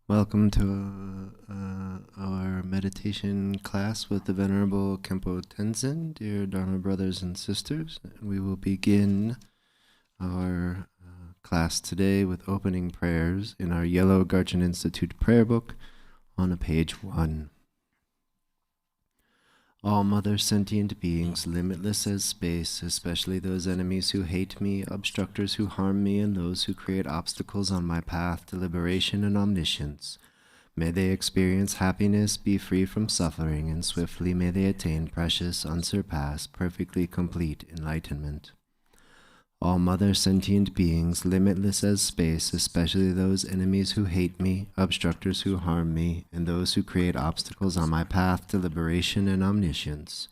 Welcome to our meditation class with the Venerable Khenpo Tenzin, dear Dharma brothers and sisters. We will begin our class today with opening prayers in our Yellow Garchen Institute prayer book on page 1. All mother sentient beings, limitless as space, especially those enemies who hate me, obstructors who harm me, and those who create obstacles on my path to liberation and omniscience, may they experience happiness, be free from suffering, and swiftly may they attain precious, unsurpassed, perfectly complete enlightenment. All mother sentient beings, limitless as space, especially those enemies who hate me, obstructors who harm me, and those who create obstacles on my path to liberation and omniscience,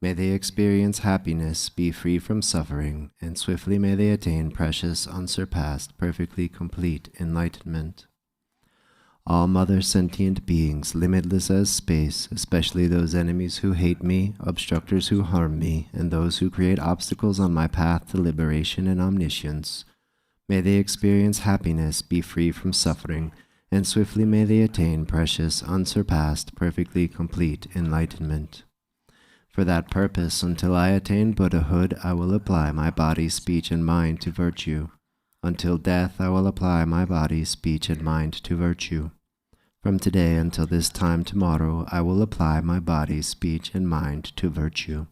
may they experience happiness, be free from suffering, and swiftly may they attain precious, unsurpassed, perfectly complete enlightenment. All mother sentient beings, limitless as space, especially those enemies who hate me, obstructors who harm me, and those who create obstacles on my path to liberation and omniscience, may they experience happiness, be free from suffering, and swiftly may they attain precious, unsurpassed, perfectly complete enlightenment. For that purpose, until I attain Buddhahood, I will apply my body, speech, and mind to virtue. Until death, I will apply my body, speech, and mind to virtue. From today until this time tomorrow, I will apply my body, speech, and mind to virtue.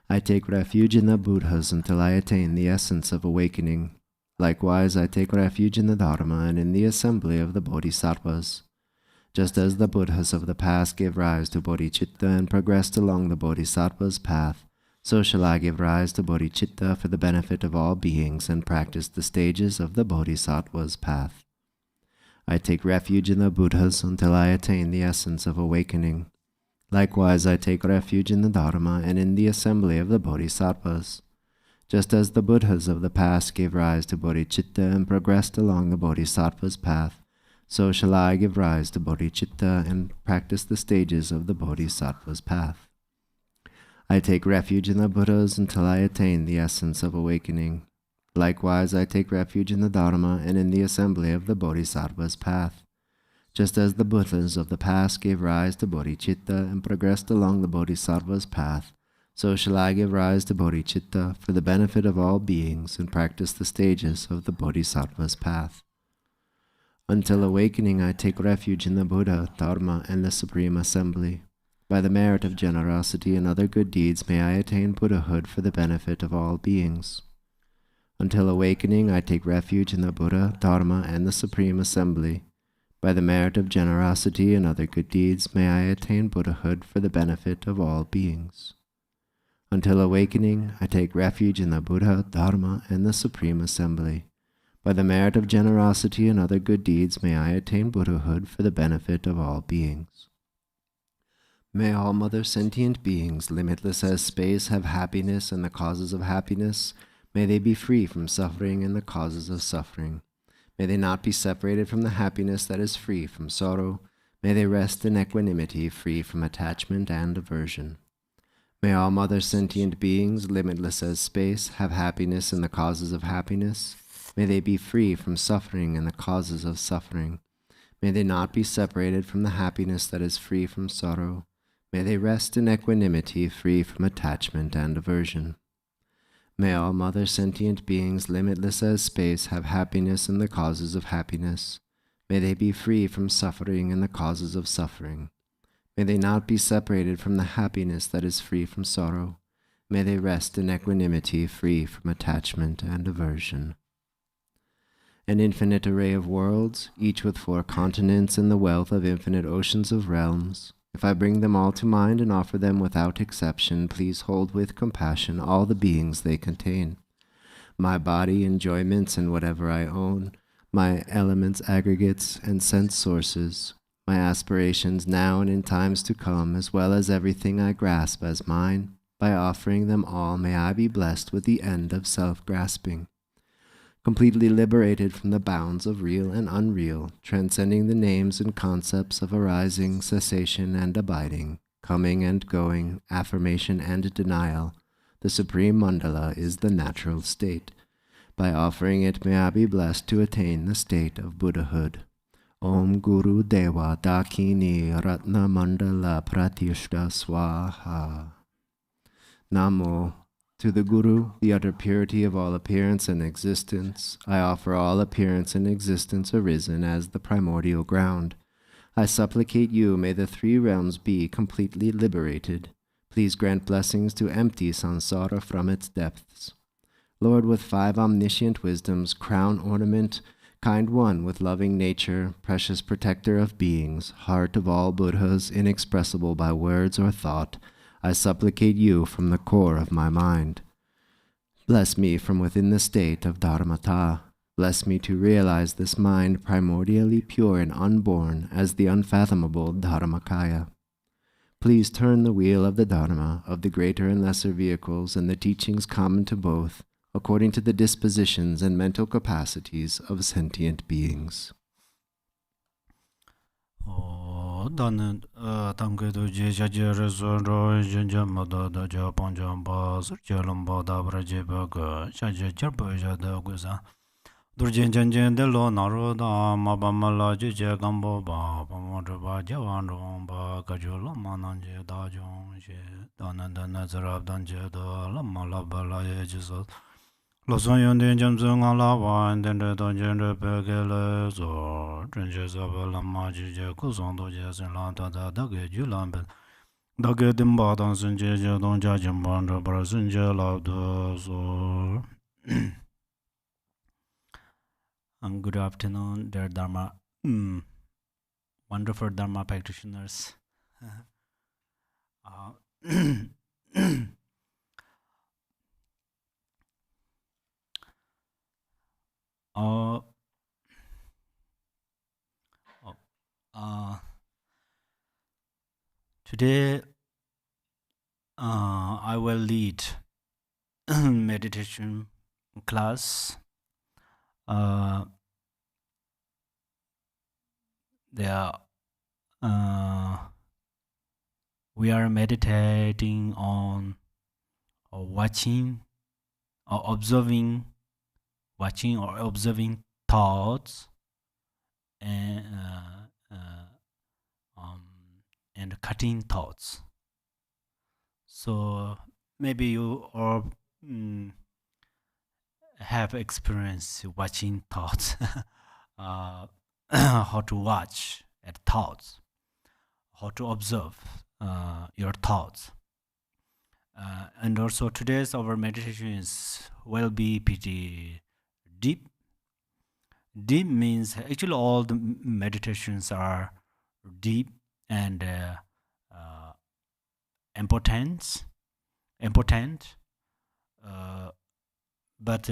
I take refuge in the Buddhas until I attain the essence of awakening. Likewise, I take refuge in the Dharma and in the assembly of the Bodhisattvas. Just as the Buddhas of the past gave rise to bodhicitta and progressed along the Bodhisattva's path, so shall I give rise to bodhicitta for the benefit of all beings and practice the stages of the Bodhisattva's path. I take refuge in the Buddhas until I attain the essence of awakening. Likewise, I take refuge in the Dharma and in the assembly of the Bodhisattvas. Just as the Buddhas of the past gave rise to bodhicitta and progressed along the Bodhisattva's path, so shall I give rise to bodhicitta and practice the stages of the Bodhisattva's path. I take refuge in the Buddhas until I attain the essence of awakening. Likewise, I take refuge in the Dharma and in the assembly of the Bodhisattva's path. Just as the Buddhas of the past gave rise to bodhicitta and progressed along the Bodhisattva's path, so shall I give rise to bodhicitta for the benefit of all beings and practice the stages of the Bodhisattva's path. Until awakening, I take refuge in the Buddha, Dharma, and the Supreme Assembly. By the merit of generosity and other good deeds may I attain Buddhahood for the benefit of all beings. Until awakening, I take refuge in the Buddha, Dharma, and the Supreme Assembly. By the merit of generosity and other good deeds may I attain Buddhahood for the benefit of all beings. Until awakening, I take refuge in the Buddha, Dharma, and the Supreme Assembly. By the merit of generosity and other good deeds may I attain Buddhahood for the benefit of all beings. May all mother sentient beings, limitless as space, have happiness and the causes of happiness. May they be free from suffering and the causes of suffering. May they not be separated from the happiness that is free from sorrow. May they rest in equanimity, free from attachment and aversion. May all mother sentient beings, limitless as space, have happiness and the causes of happiness. May they be free from suffering and the causes of suffering. May they not be separated from the happiness that is free from sorrow. May they rest in equanimity, free from attachment and aversion. May all mother sentient beings, limitless as space, have happiness and the causes of happiness. May they be free from suffering and the causes of suffering. May they not be separated from the happiness that is free from sorrow. May they rest in equanimity, free from attachment and aversion. An infinite array of worlds, each with 4 continents and the wealth of infinite oceans of realms. If I bring them all to mind and offer them without exception, please hold with compassion all the beings they contain. My body, enjoyments, and whatever I own, my elements, aggregates, and sense sources, my aspirations now and in times to come, as well as everything I grasp as mine, by offering them all may I be blessed with the end of self-grasping. Completely liberated from the bounds of real and unreal, transcending the names and concepts of arising, cessation, and abiding, coming and going, affirmation and denial, the supreme mandala is the natural state. By offering it may I be blessed to attain the state of Buddhahood. Om Guru Deva Dakini Ratna Mandala Pratishta Swaha. Namo. To the Guru, the utter purity of all appearance and existence, I offer all appearance and existence arisen as the primordial ground. I supplicate you, may the three realms be completely liberated. Please grant blessings to empty samsara from its depths. Lord with five omniscient wisdoms, crown ornament, kind one with loving nature, precious protector of beings, heart of all Buddhas, inexpressible by words or thought, I supplicate you from the core of my mind. Bless me from within the state of Dharmata. Bless me to realize this mind primordially pure and unborn as the unfathomable Dharmakaya. Please turn the wheel of the Dharma, of the greater and lesser vehicles and the teachings common to both, according to the dispositions and mental capacities of sentient beings. Dāna tāṅgā tu jē shā jē rē sō rō yé jē mā dā dā jā pāṅ jā mbā sūr jē lōṅ bā dā pā rā jē bā gā shā jē jar pā yā dā gu sā dur jē jē jē dē lō nā rō dā mā bā mā lā jē jē gāṅ bō bā pā mō rā bā jē wā rōṅ bā gā jō lō mā nā jē dā jōṅ shē dāna dāna tsā rāb dān jē dā lā mā lā bā lā yé jē sō Lo son yon den jam zung a la wan den de don jen de pe ge le zo zhen je za ba la ma ji je ku song do je sen la da da da ge ju lan ben da ge dim ba dan sen je je dong jia jin ban de ba sen je la de zo. Good afternoon, dear Dharma, wonderful Dharma practitioners. Today I will lead meditation class. We are meditating on watching or observing thoughts and cutting thoughts. So maybe you all have experience watching thoughts, how to watch at thoughts, how to observe your thoughts. And also today's our meditation will be pretty deep. Deep means actually all the meditations are deep and important, but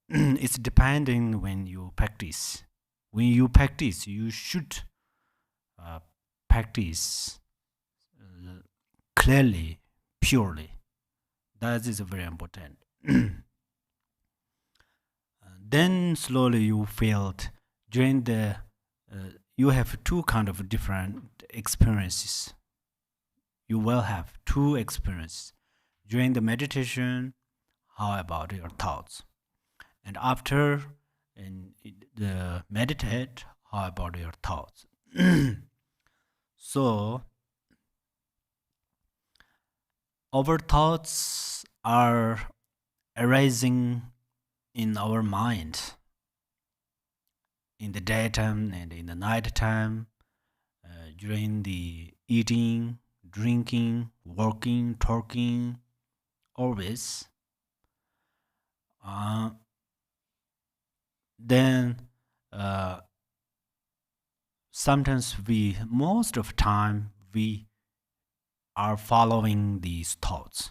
it's depending when you practice. When you practice, you should practice clearly, purely. That is very important. Then slowly you felt during the you have two kind of different experiences. You will have two experiences during the meditation. How about your thoughts? And after the meditate, how about your thoughts? So our thoughts are arising in our mind in the daytime and in the nighttime, during the eating, drinking, working, talking, always. Then sometimes most of the time we are following these thoughts.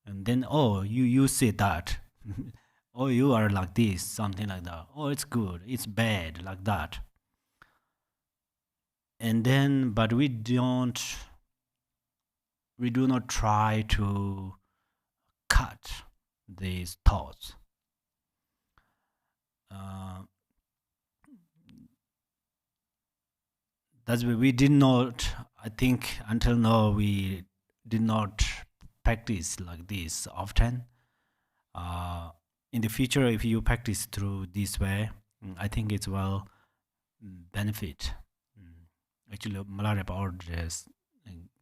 And then, oh, you say that. Oh, you are like this, something like that. Oh, it's good, it's bad, like that. And then, but we do not try to cut these thoughts. That's why we did not, I think until now we did not practice like this often. In the future, if you practice through this way, I think it will benefit. Actually, Malarip orders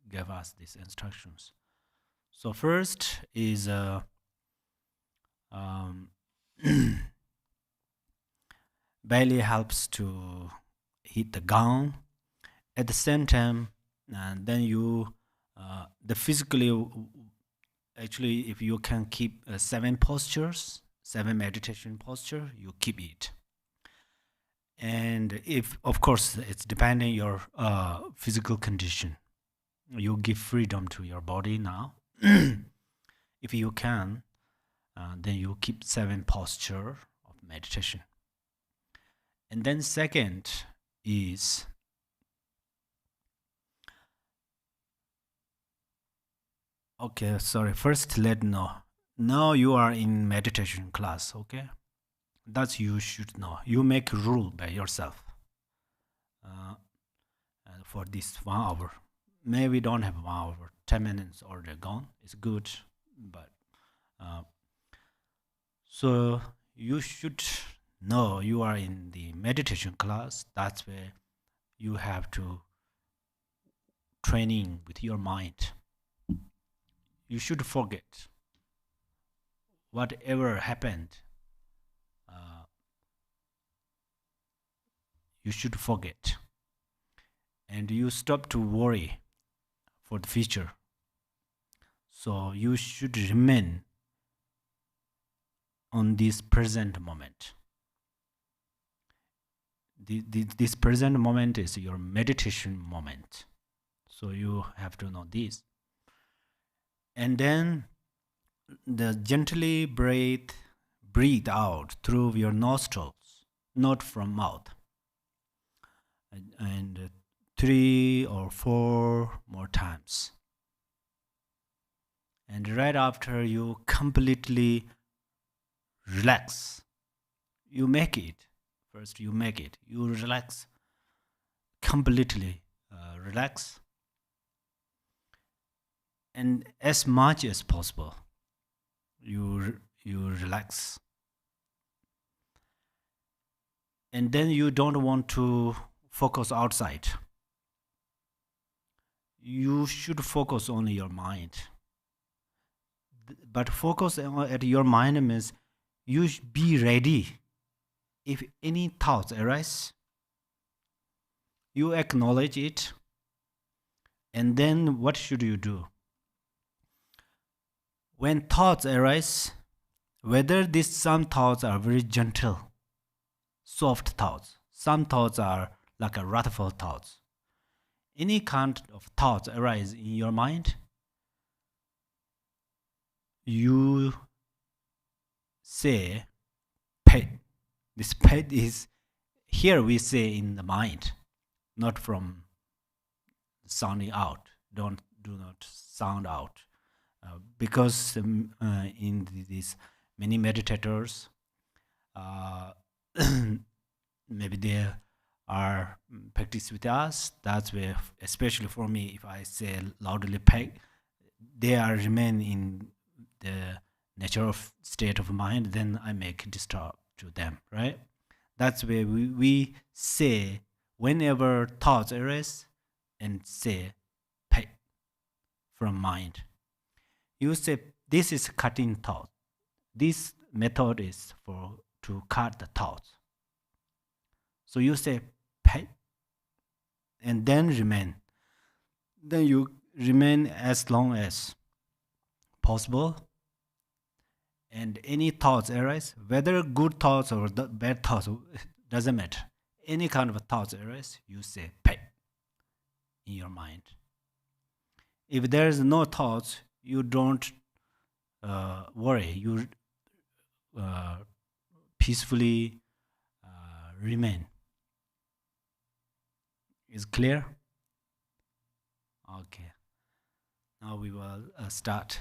gave us these instructions. So first is um, belly helps to hit the gong. At the same time, and then you the physically actually if you can keep 7 meditation posture, you keep it. And if of course it's depending your physical condition, you give freedom to your body now. If you can, then you keep 7 posture of meditation. And then second is okay, sorry, first let know. Now you are in meditation class, okay? That's you should know. You make a rule by yourself for this 1 hour. Maybe don't have 1 hour, 10 minutes already gone. It's good, but so you should know you are in the meditation class. That's where you have to training with your mind. You should forget whatever happened. You should forget, and you stop to worry for the future. So you should remain on this present moment. This present moment is your meditation moment. So you have to know this. And then gently breathe out through your nostrils, not from mouth. And 3 or 4 more times. And right after you completely relax, you make it. First you make it. You relax, completely relax. And as much as possible, you relax. And then you don't want to focus outside. You should focus on your mind. But focus at your mind means you should be ready. If any thoughts arise, you acknowledge it. And then what should you do? When thoughts arise, whether some thoughts are very gentle, soft thoughts, some thoughts are like a wrathful thoughts. Any kind of thoughts arise in your mind, you say pet. This pet is here we say in the mind, not from sounding out. Do not sound out, because in these many meditators, maybe they are practice with us. That's where, especially for me, if I say loudly peg, they are remain in the nature of state of mind, then I make disturb to them, right? That's where we say whenever thoughts arise and say peg from mind. You say this is cutting thought. This method is for to cut the thoughts. So you say peg and then remain. Then you remain as long as possible. And any thoughts arise, whether good thoughts or bad thoughts, doesn't matter. Any kind of thoughts arise, you say peg in your mind. If there is no thoughts, you don't worry. You peacefully remain. Is clear? Okay. Now we will start.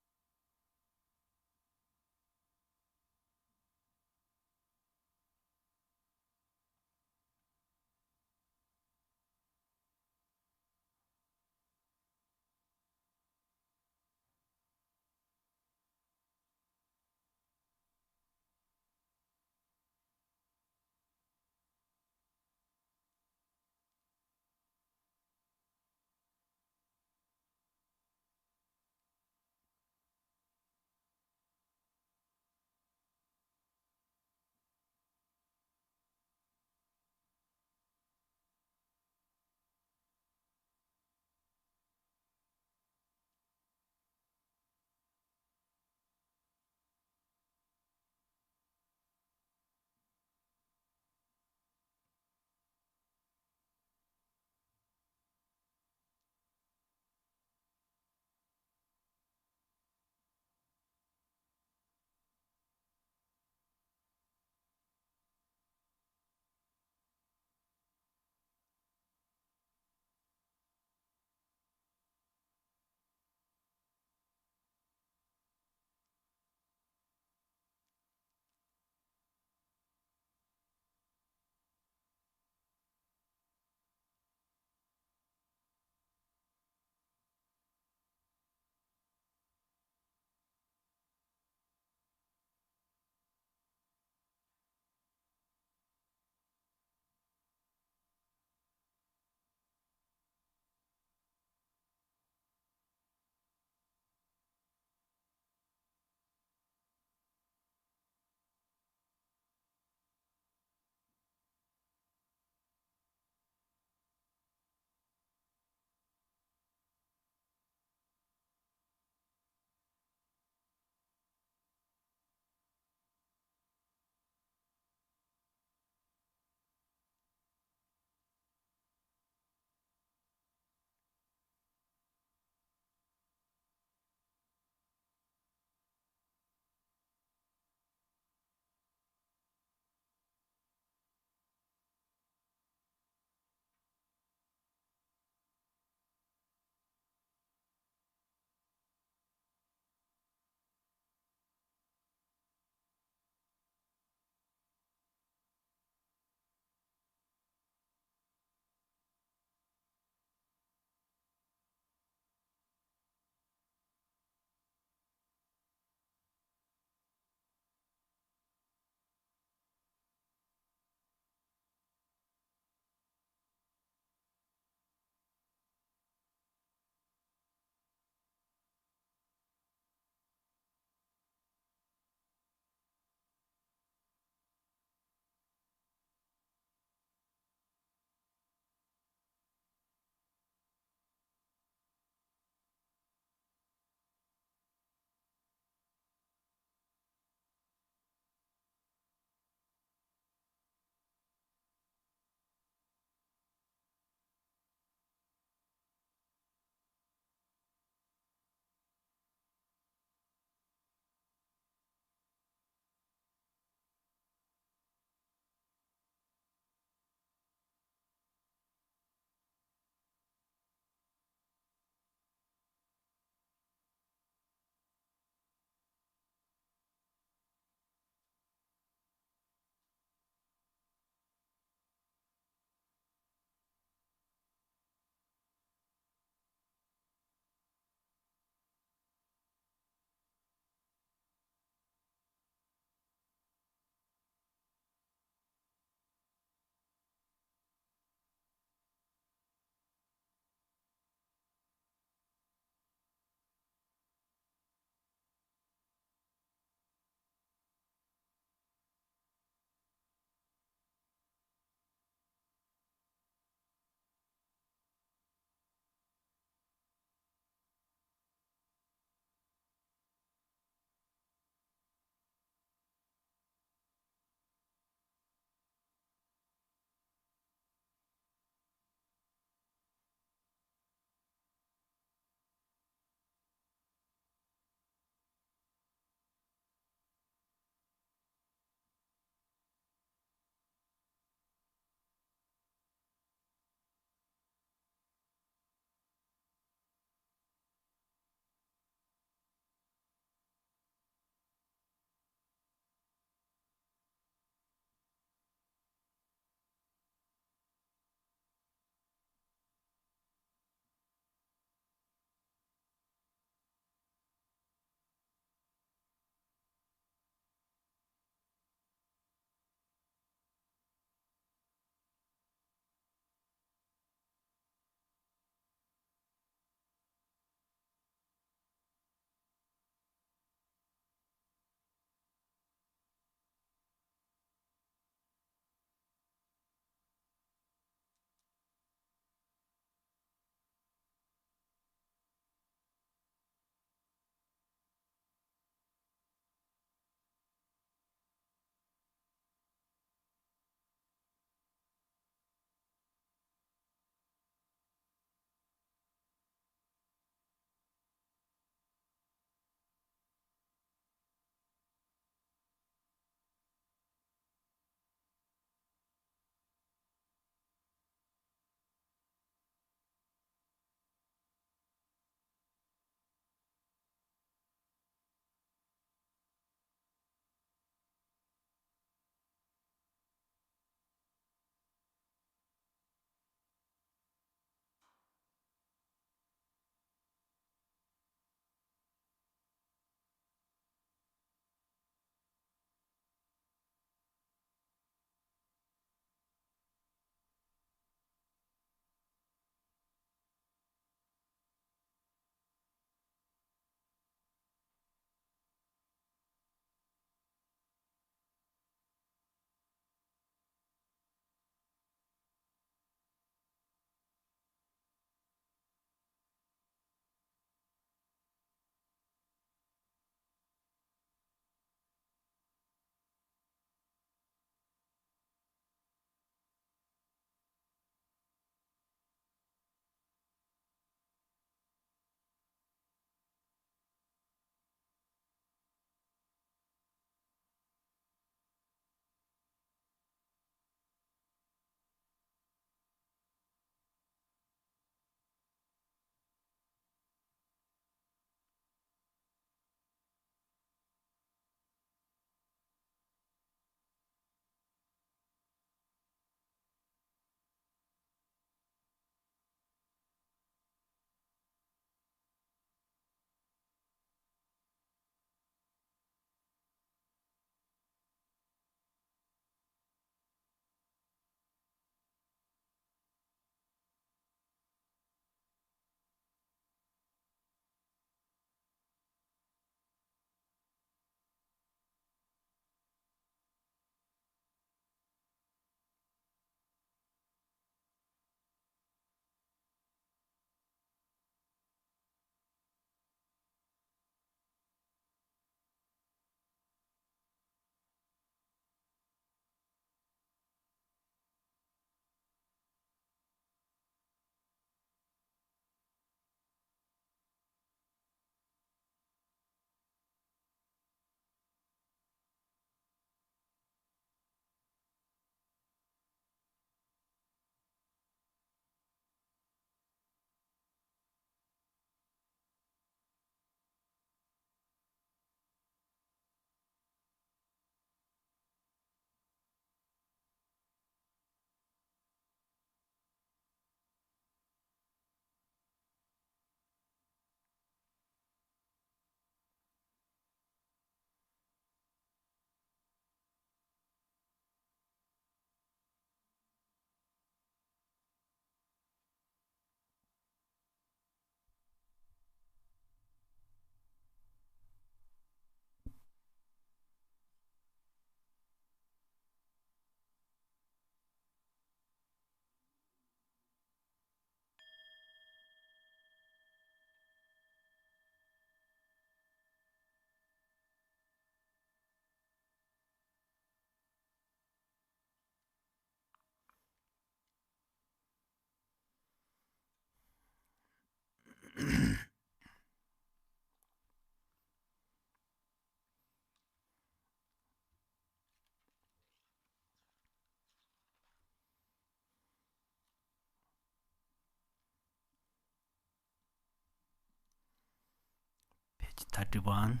31.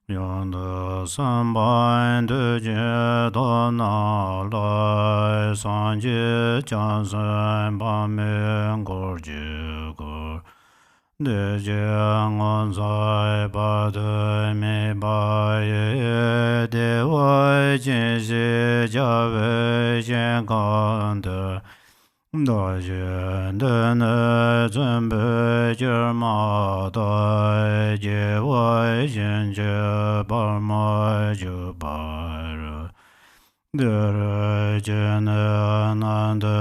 Yonda samban de je do na la san je chan san ba me gor je gor de je ngon zai ba de me ba ye de wai jin je ja wei jian gan de da je de ne zhen bei jie ma dai jie wai jian jie ba ma jie ba re de re jian ne nan de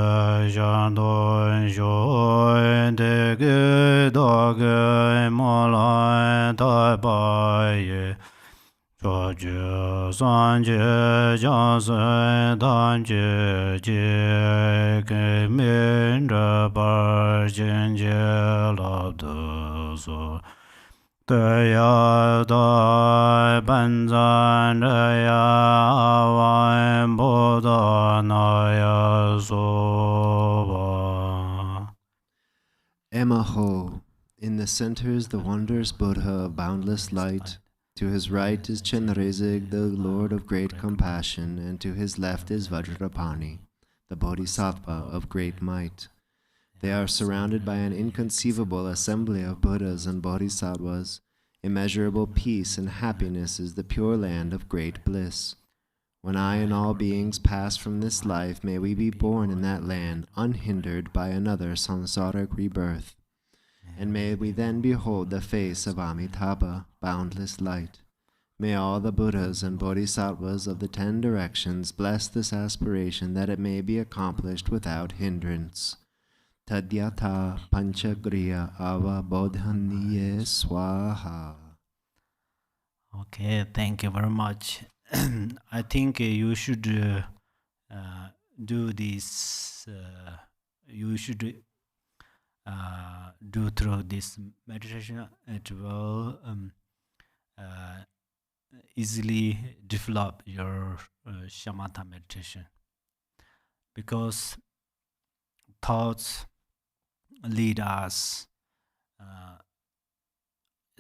jian dong zhuo de ge da ge ma lai dai ba ye 说觉三界将生当觉界给明着本境界了的所得呀的本赞着呀万不得那呀所吧。 Emaho. In the center is the wondrous Buddha of boundless light. To his right is Chenrezig, the Lord of great compassion, and to his left is Vajrapani, the Bodhisattva of great might. They are surrounded by an inconceivable assembly of Buddhas and Bodhisattvas. Immeasurable peace and happiness is the pure land of great bliss. When I and all beings pass from this life, may we be born in that land, unhindered by another samsaric rebirth. And may we then behold the face of Amitabha, boundless light. May all the Buddhas and Bodhisattvas of the 10 directions bless this aspiration that it may be accomplished without hindrance. Tadyata Panchagriya Ava Bodhaniye Swaha. Okay, thank you very much. I think you should do this. You should do through this meditation. It will easily develop your shamatha meditation, because thoughts lead us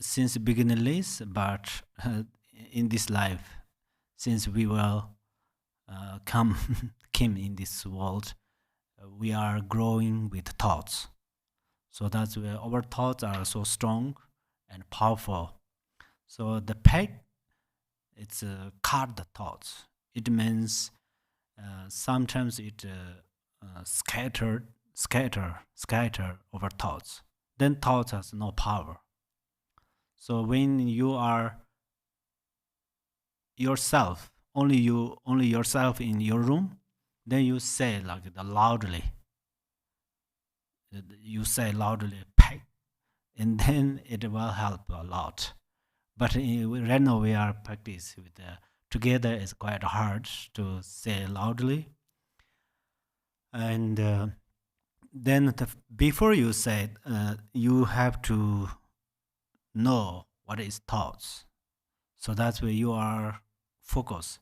since beginningless, but in this life, since we will came in this world, we are growing with thoughts. So that's where our thoughts are so strong and powerful. So the peg, it's cut the thoughts. It means sometimes it scatter over thoughts. Then thoughts has no power. So when you are yourself, only yourself in your room, then you say like the loudly. You say loudly, peg, and then it will help a lot. But right now we are practice with together. It's quite hard to say loudly. And then before you say it, you have to know what is thoughts. So that's where you are focused.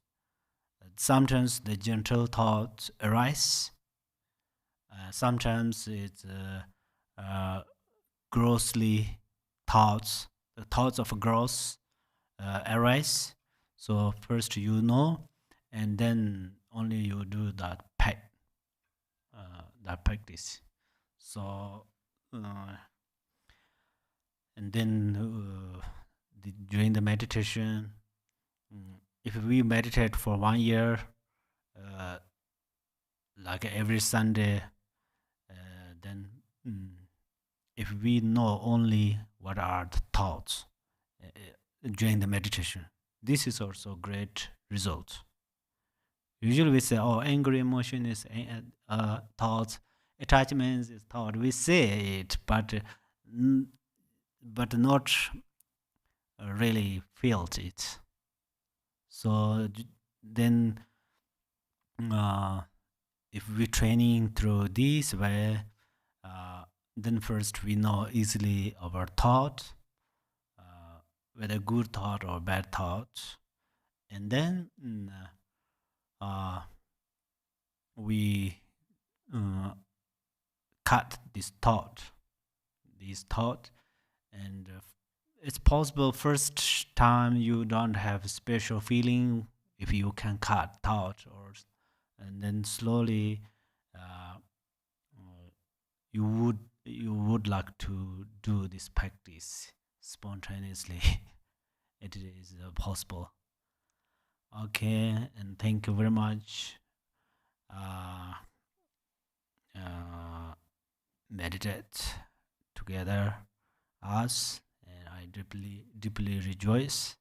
Sometimes the gentle thoughts arise. Sometimes it's grossly thoughts. The thoughts of gross arise. So first you know, and then only you do that practice. So and then during the meditation, if we meditate for 1 year, like every Sunday, then if we know only what are the thoughts during the meditation, this is also great result. Usually we say, oh, angry emotion is thoughts, attachments is thought. We say it, but not really felt it. So then if we training through this way, then first we know easily our thought, whether good thought or bad thought, and then uh, we uh, cut this thought, and it's possible first time you don't have special feeling if you can cut thought, or and then slowly uh, you would like to do this practice spontaneously. It is possible. Okay, and thank you very much. uh, uh, Meditate together us, and I deeply rejoice.